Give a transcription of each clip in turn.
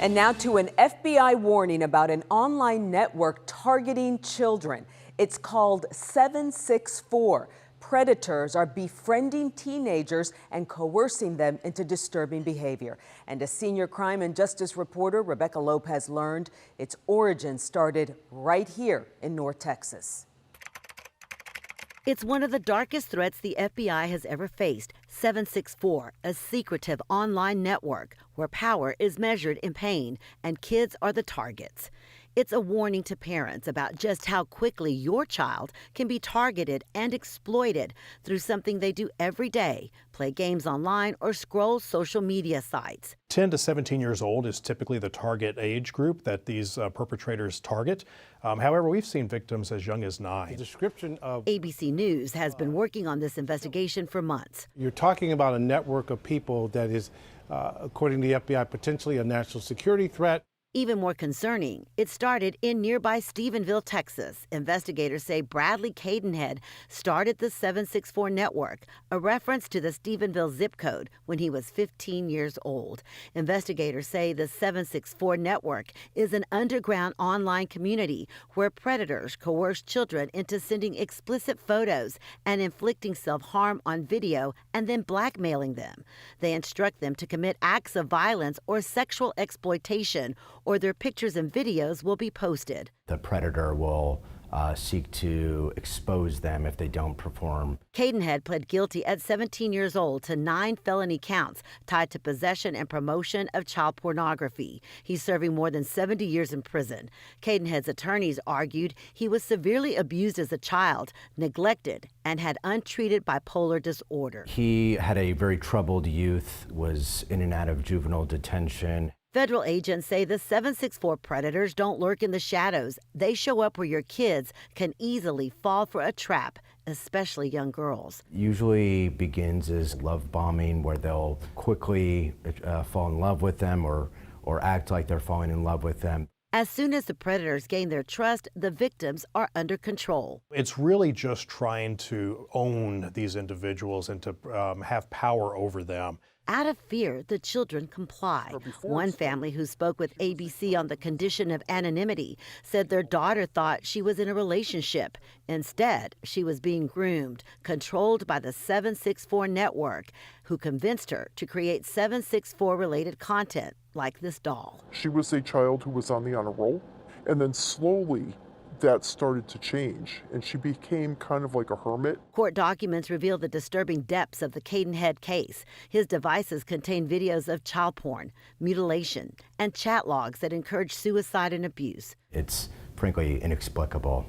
And now to an FBI warning about an online network targeting children. It's called 764. Predators are befriending teenagers and coercing them into disturbing behavior. And a senior crime and justice reporter, Rebecca Lopez, learned its origin started right here in North Texas. It's one of the darkest threats the FBI has ever faced. 764, a secretive online network where power is measured in pain and kids are the targets. It's a warning to parents about just how quickly your child can be targeted and exploited through something they do every day, play games online or scroll social media sites. 10 to 17 years old is typically the target age group that these perpetrators target. However, we've seen victims as young as 9. The description of ABC News has been working on this investigation for months. You're talking about a network of people that is, according to the FBI, potentially a national security threat. Even more concerning, it started in nearby Stephenville, Texas. Investigators say Bradley Cadenhead started the 764 network, a reference to the Stephenville zip code, when he was 15 years old. Investigators say the 764 network is an underground online community where predators coerce children into sending explicit photos and inflicting self-harm on video and then blackmailing them. They instruct them to commit acts of violence or sexual exploitation, or their pictures and videos will be posted. The predator will seek to expose them if they don't perform. Cadenhead pled guilty at 17 years old to 9 felony counts tied to possession and promotion of child pornography. He's serving more than 70 years in prison. Cadenhead's attorneys argued he was severely abused as a child, neglected, and had untreated bipolar disorder. He had a very troubled youth, was in and out of juvenile detention. Federal agents say the 764 predators don't lurk in the shadows. They show up where your kids can easily fall for a trap, especially young girls. Usually begins as love bombing, where they'll quickly fall in love with them or act like they're falling in love with them. As soon as the predators gain their trust, the victims are under control. It's really just trying to own these individuals and to have power over them. Out of fear, the children comply. One family who spoke with ABC on the condition of anonymity said their daughter thought she was in a relationship. Instead, she was being groomed, controlled by the 764 network, who convinced her to create 764-related content, like this doll. She was a child who was on the honor roll, and then slowly that started to change, and she became kind of like a hermit. Court documents reveal the disturbing depths of the Cadenhead case. His devices contain videos of child porn, mutilation, and chat logs that encourage suicide and abuse. It's frankly inexplicable,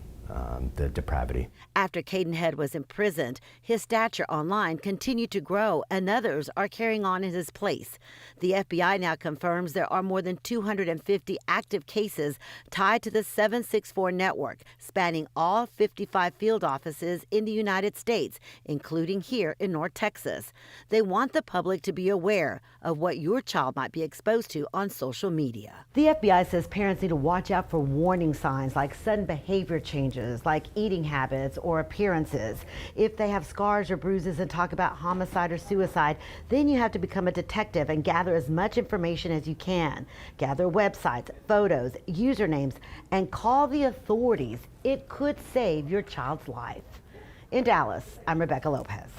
the depravity. After Cadenhead was imprisoned, his stature online continued to grow, and others are carrying on in his place. The FBI now confirms there are more than 250 active cases tied to the 764 network, spanning all 55 field offices in the United States, including here in North Texas. They want the public to be aware of what your child might be exposed to on social media. The FBI says parents need to watch out for warning signs like sudden behavior changes, like eating habits or appearances. If they have scars or bruises and talk about homicide or suicide, then you have to become a detective and gather as much information as you can. Gather websites, photos, usernames, and call the authorities. It could save your child's life. In Dallas, I'm Rebecca Lopez.